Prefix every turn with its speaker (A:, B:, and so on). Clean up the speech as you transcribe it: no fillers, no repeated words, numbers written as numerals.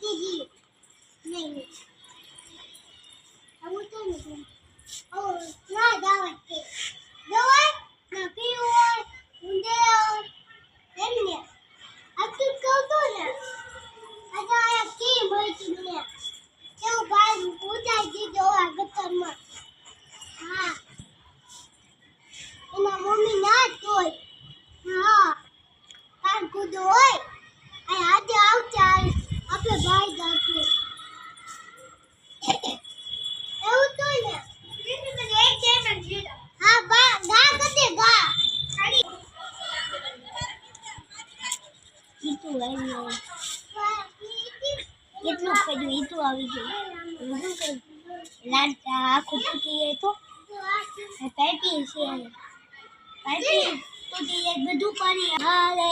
A: દીદી નહીં આવું તો નહીં ઓ ના દાવત કે દવાઈ ના પીવું ઊંડે એમને આ તું કહો તો ને આ કી મળતી મને કેવું ભાઈ પૂજાઈ દીધો આ ગતરમાં હા એના મમ્મી ના તોય હા કાન કૂદો હોય આ આજે આવતા આપણે ભાઈ જાતું એવું તો ને મને એક ડાયમંડ જીતો હા બા ગા કદે ગા ખાલી ઈતું આવ્યો કેટલું કર્યું ઈતું આવી ગયું શું કર્યું લાડતા આખું તૂટી જાય તો પાઇપી છે પાઇપી તૂટી જાય બધું પાણી હાલે